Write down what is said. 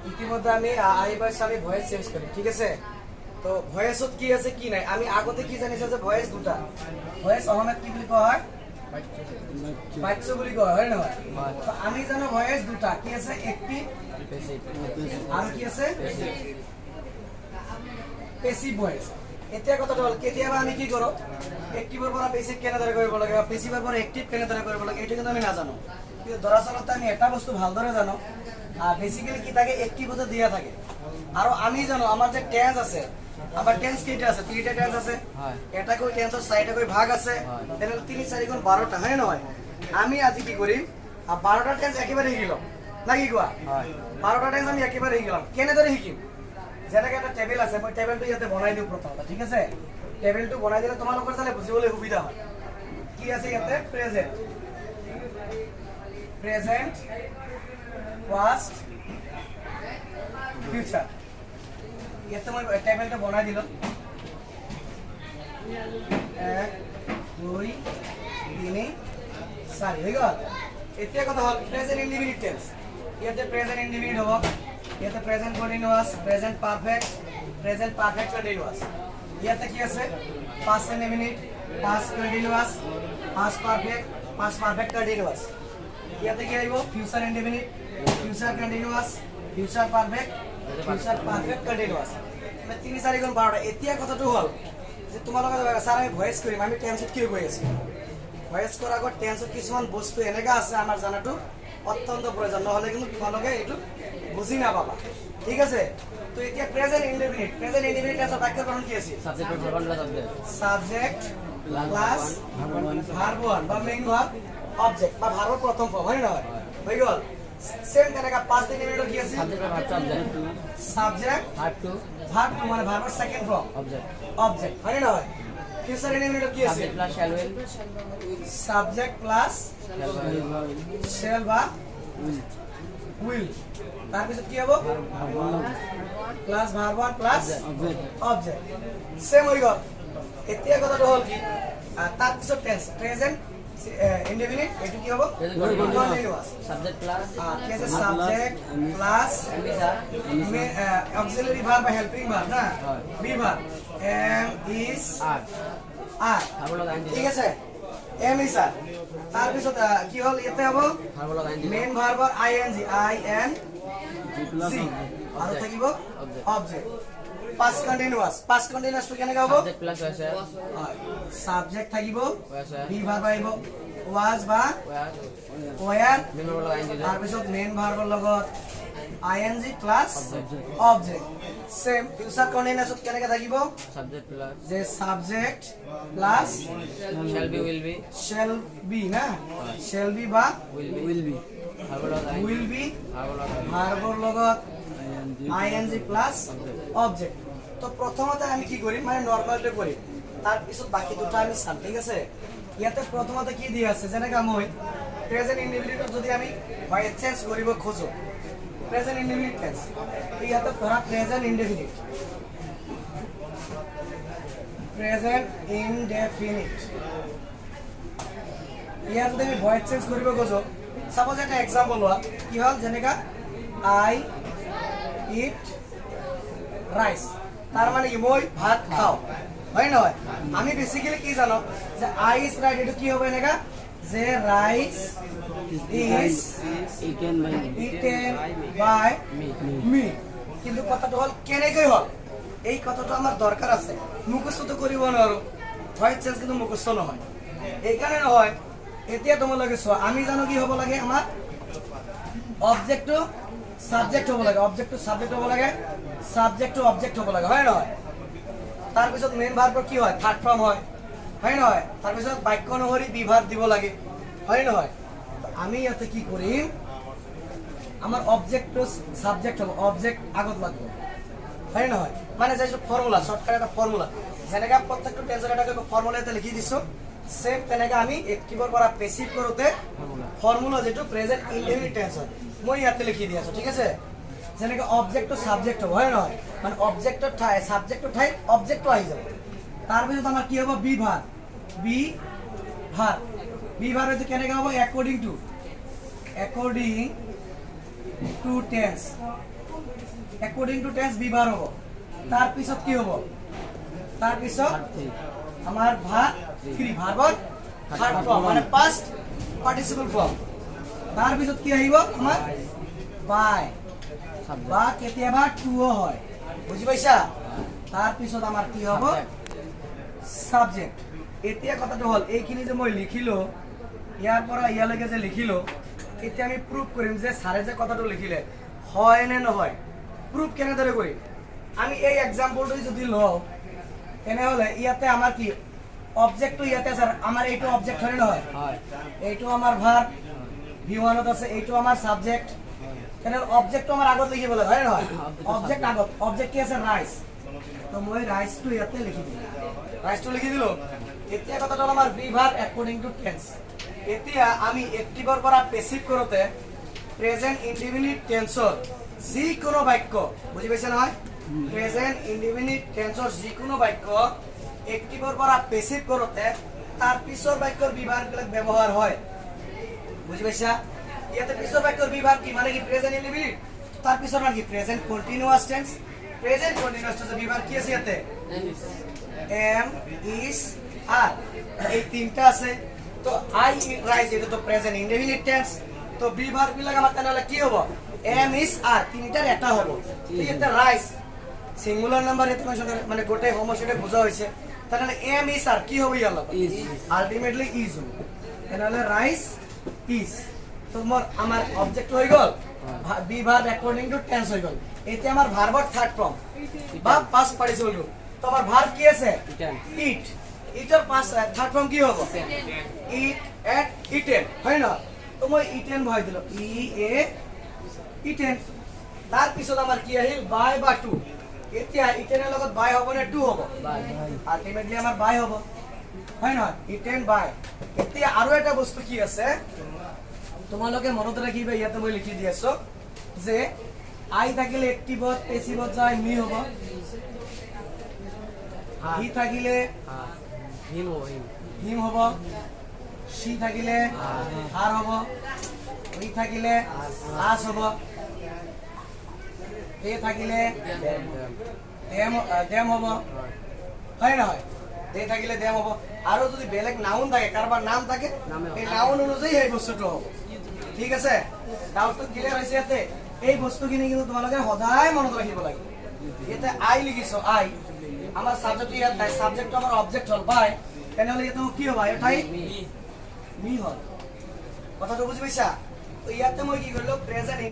ইতিমধ্যে আমি আমি ভয়েস চেঞ্জ করি, ঠিক আছে? তো ভয়েসত কি আছে কি নাই আমি আগতে কি জানিছো যে ভয়েস দুটা ভয়েস অহমেদ কি বুলি কোৱা হয়, বাচ্য বুলি কোৱা হয় নহয়? তো আমি জানো ভয়েস দুটা কি আছে, এক্টিভ আৰু কি আছে পেসিভ ভয়েস। এতিয়া কথাটো হ'ল কেতিয়াবা আমি কি কৰো, এক্টিভৰ পৰা পেসিভ কেনেদৰে কৰিব লাগে বা পেসিভৰ পৰা এক্টিভ কেনেদৰে কৰিব লাগে এইটো কিন্তু আমি নাজানো। কিন্তু দৰাচলতে আমি এটা বস্তু ভালদৰে জানো, বেসিক্যালি কি থাকে এক্টিভতে দিয়া থাকে। আৰু আমি জানো আমাৰ যে টেন্স আছে, আমাৰ টেন্স কেইটা আছে, তিনিটা টেন্স আছে, এটাকৈ টেন্সৰ চাৰিটাকৈ ভাগ আছে, তেনেহ'লে 3 4 গুণ 12টা, হয় নহয়? আমি আজি কি কৰিম, 12টা টেন্স একেবাৰে শিকি ল'ম, না কি কোৱা? 12টা টেন্স আমি একেবাৰে শিকি ল'ম। কেনেদৰে শিকিম? যেনেকৈ এটা টেবল আছে, মই টেবলটো ইয়াতে বনাই দিওঁ প্ৰথমতে, ঠিক আছে? টেবলটো বনাই দিলে তোমালোকৰ চালে বুজিবলৈ সুবিধা হয়। কি আছে ইয়াতে, প্ৰেজেন্ট, প্ৰেজেন্ট, পাস্ট, ফিউচাৰ। ইয়াতে মই টেবলটো বনাই দিলোঁ, 1 2 3 4 হৈ গ'ল। এতিয়া কথা হ'ল প্ৰেজেন্ট ইনডিফিনিট টেন্স। ইয়াতে প্ৰেজেন্ট ইনডিফিনিট হ'ব, ইয়াতে present continuous, present perfect continuous. ইয়াতে কি আছে, past indefinite, past continuous, past perfect continuous. ইয়াতে কি আহিব, future indefinite, future continuous, future perfect continuous. মানে 3 4 গুণ 12টা। এতিয়া কথাটো হ'ল যে তোমালোকে স্যার আমি ভয়েস কৰিম, আমি টেন্সত কি কৈ আছো, ভয়েস কৰাৰ আগত টেন্সত কিছুমান বস্তু এনেকা আছে আমাৰ জানাটো অত্যন্ত প্ৰয়োজন, নহ'লে কিন্তু তোমালোকে এইটো বুজি নাপাবা, ঠিক আছে? তো এতিয়া প্রেজেন্ট ইনডিফিনিট টেন্সৰ বাক্য গঠন কি আছে, সাবজেক্ট প্লাস ভাৰ্ব ওয়ান বা মেইন ভাৰ্ব অবজেক্ট বা ভাৰ্বৰ প্ৰথম ফর্ম, হয় নহয়? হৈ গ'ল। সেম তেনেকা পাস্ট ইনডিফিনিট কি আছে, সাবজেক্ট ভার্ব টু মানে ভাৰ্বৰ সেকেন্ড ফৰ্ম অবজেক্ট, হয় নহয়? ফিউচাৰ ইনডিফিনিট কি আছে, সাবজেক্ট প্লাস শ্যাল বা উইল। তাৰপিছত কি হ'ব, plus verb one plus object, same হৈ গ'ল। এতিয়া কথাটো হ'ল কি, তাৰপিছত টেন্স প্রেজেন্ট ইনডিফিনিট, এটো কি হ'ব, continuous, subject plus auxiliary verb বা হেল্পিং ভার্ব না, বি ভার্ব, এম ইজ আর, ঠিক আছে? এম ইজ আর। তাৰপিছত কি হ'ল, ইয়াতে হ'ব মেইন ভাৰ্বৰ আইএনজি, আৰু থাকিব অবজেক্ট। পাস্ট কন্টিনিউয়াসটো কেনেকৈ হ'ব, সাবজেক্ট থাকিব, বি ভার্ব আহিব, ওয়াজ বা ওয়ার, তাৰপিছত মেইন ভাৰ্বৰ লগত ING plus object. Same future কন্টিনিউয়াসত কেনেকৈ থাকিব, যে সাবজেক্ট প্লাস শ্যাল বি না, শ্যাল বি বা উইল বি ভাৰ্বৰ লগত আইএনজি প্লাস অবজেক্ট। তো প্ৰথমতে আমি কি কৰি, মানে নৰ্মালটো কৰি, তাৰপিছত বাকি দুটা আমি চাম, ঠিক আছে? ইয়াতে প্রথমতে কি দিয়া আছে, যেনেকা মই প্রেজেন্ট ইনডিফিনিটত যদি আমি ভয়েস চেঞ্জ কৰিব খোজো, প্ৰেজেন্ট ইনডিফিনিট টেন্স, ইয়াতে ধৰা প্ৰেজেন্ট ইনডিফিনিট, ইয়াত যদি আমি ভয়েস চেঞ্জ কৰিব খোজো, সাপোজ এটা এক্সাম্পল লোৱা, কি হ'ল যেনেকা আই ইট রাইস, তার মানে কি মই ভাত খাও, হয় নহয়? আমি বেসিক্যালি কি জানো যে আই ইজ রাইট, এটো কি হবে এনেকা যে রাইস ইজ ইটেন বাই মি। কিন্তু কথাটো হল কেনেকৈ হল, এই কথাটো আমার দরকার আছে, মুখস্থ তো কৰিব নোৱাৰো, ভয়েস চেঞ্জ কিন্তু মুখস্থ নহয়, এইকাৰণে নহয়। এতিয়া তোমালোকে চোৱা, আমি জানো কি হ'ব লাগে, আমাৰ অবজেক্টটো সাবজেক্ট হ'ব লাগে, অবজেক্টটো সাবজেক্ট হ'ব লাগে, সাবজেক্টটো অবজেক্ট হ'ব লাগে, হয় নহয়? তাৰপিছত মেইন ভাৰ্বৰ কি হয়, থাৰ্ড ফৰ্ম হয়, হয় নহয়? তাৰপিছত বাক্য অনুসৰি বি ভাৰ্ব দিব লাগে, হয় নহয়? আমি ইয়াতে কি কৰিম, আমাৰ অবজেক্টটো সাবজেক্ট হ'ব, অবজেক্ট আগত লাগিব, হয় নহয়? মানে যে ফৰ্মুলা, শৰ্টকাট এটা ফৰ্মুলা, যেনেকা প্ৰত্যেকটো টেন্সৰ এটা ফৰ্মুলা এটা লিখি দিছো, সেম তেনেকা আমি এক্টিভৰ পৰা পেসিভ কৰোতে ফৰ্মুলা যেটো প্ৰেজেন্ট ইনডিফিনিট টেন্সৰ মই ইয়াতে লিখি দি আছো, ঠিক আছে? যেনেকৈ অবজেক্টটো সাবজেক্ট হ'ব, হয় নহয়? মানে অবজেক্টৰ ঠাই সাবজেক্টৰ ঠাইত অবজেক্টটো আহি যাব। তাৰপিছত আমাৰ কি হ'ব, বি ভাৰ্ব, বি ভাৰ্ব এইটো কেনেকৈ হ'ব, according to tense according to tense বিভাৰ হ'ব তাৰ পিছত কি হ'ব তাৰ পিছত আমাৰ ভাত ক্ৰি ভাৰ্বত থাৰ্ড ফৰ্ম মানে পাষ্ট পাৰ্টিসিপল ফৰ্ম তাৰ পিছত কি আহিব আমাৰ বাই বা কেতিয়াবা টু হয় বুজি পাইছা তাৰ পিছত আমাৰ কি হ'ব সাবজেক্ট এতিয়া কথাটো হল এইখিনি যে মই লিখিলো ইয়াৰ পৰা ইয়ালৈকে যে লিখিলো এতিয়া আমি প্ৰুফ কৰিম যে সাৰে যে কথাটো লিখিলে হয় নে নহয় প্ৰুফ কেনেদৰে কৰিম আমি এই এক্সাম্পলটো যদি লও তেনেহলে ইয়াতে আমাৰ কি অবজেক্টটো ইয়াতে স্যাৰ আমাৰ এইটো অবজেক্ট হয় নহয় এইটো আমাৰ ভাৰ্ব v1 ত আছে এইটো আমাৰ সাবজেক্ট তেনেহলে অবজেক্টটো আমাৰ আগত লিখিব লাগে হয় নহয় অবজেক্ট আগত অবজেক্ট কি আছে রাইস তো মই রাইসটো ইয়াতে লিখি দিম রাইসটো লিখি দিলো এতিয়া কথাটো হল আমাৰ verb according to tense এতিয়া আমি এক্টিভৰ পৰা পেসিভ কৰোতে প্ৰেজেন্ট ইনডিফিনিট টেন্সৰ যিকোনো বাক্য বুজি পাইছে নহয় প্ৰেজেন্ট ইনডিফিনিট টেন্সৰ যিকোনো বাক্য এক্টিভৰ পৰা পেসিভ কৰোতে তাৰ পিছৰ বাক্যৰ বিভাগবিলাক ব্যৱহাৰ হয় বুজি পাইছা ইয়াতে পিছৰ বাক্যৰ বিভাগ কি মানে কি প্ৰেজেন্ট ইনডিফিনিট তাৰ পিছৰ মানে কি present continuous tense present continuous টেন্সৰ বিভাগ কি আছে ইয়াতে এম ইজ আর এই তিনটা আছে তো আই রাইজ এটা তো প্রেজেন্ট ইনডিফিনিট টেন্স তো বিভাগ বিলাক আমার তাহলে কি হবে এম ইজ আর তিনটার এটা হবে এটা রাইজ সিঙ্গুলার নাম্বার এত মানে গোটে হোমোসেটে বোঝা হইছে তাহলে এম ইজ আর কি হবে ইয়ার ইজ আলটিমেটলি ইজ হবে তাহলে রাইজ ইজ তো মোর আমার অবজেক্ট হই গল বিভাগ অ্যাকর্ডিং টু টেন্স হই গল এতে আমার ভার্বর থার্ড ফর্ম বা পাস্ট পার্টিসিপল গ্রুপ তো আমার ভার্ব কি আছে it eater past third form কি হবে ইট এট ইটেন হয় না তো মই ইটেন ভয় দিল ই এ ইটেন তার পিছত আমার কি আহিল বাই বা টু এতিয়া ইটেনের লগত বাই হবে না টু হবে আলটিমেটলি আমার বাই হবে হয় না ইটেন বাই এতিয়া আৰু এটা বস্তু কি আছে তোমালোকে মনত ৰাখিবা ইয়াতে মই লিখি দি আছো যে আই থাকিলে এক্টিভত পেসিভত যায় মি হ'ব হি থাকিলে হিম হ'ব সি থাকিলে হার হ'ব উই থাকিলে আস হ'ব এ থাকিলে দেম হ'ব হয় নহয় দে থাকিলে দেম হ'ব আৰু যদি বেলেগ নাউন থাকে কারবার নাম থাকে এই নাউন অনুযায়ী এই বস্তুটো হ'ব ঠিক আছে ডাউটটো ক্লিয়ার হৈছে ইয়াতে এই বস্তুখিনি কিন্তু তোমালোকে সদায় মনত ৰাখিব লাগে ইয়াতে আই লিখিছো আই আমার সাবজেক্ট ইয়াত নাই সাবজেক্ট আমার অবজেক্ট হল বাই তেনেহলে ইয়াতে কি হ'ব এঠাই মি হল কথাটো বুজি পাইছা তো ইয়াতে মই কি কৰিলো প্ৰেজেন্ট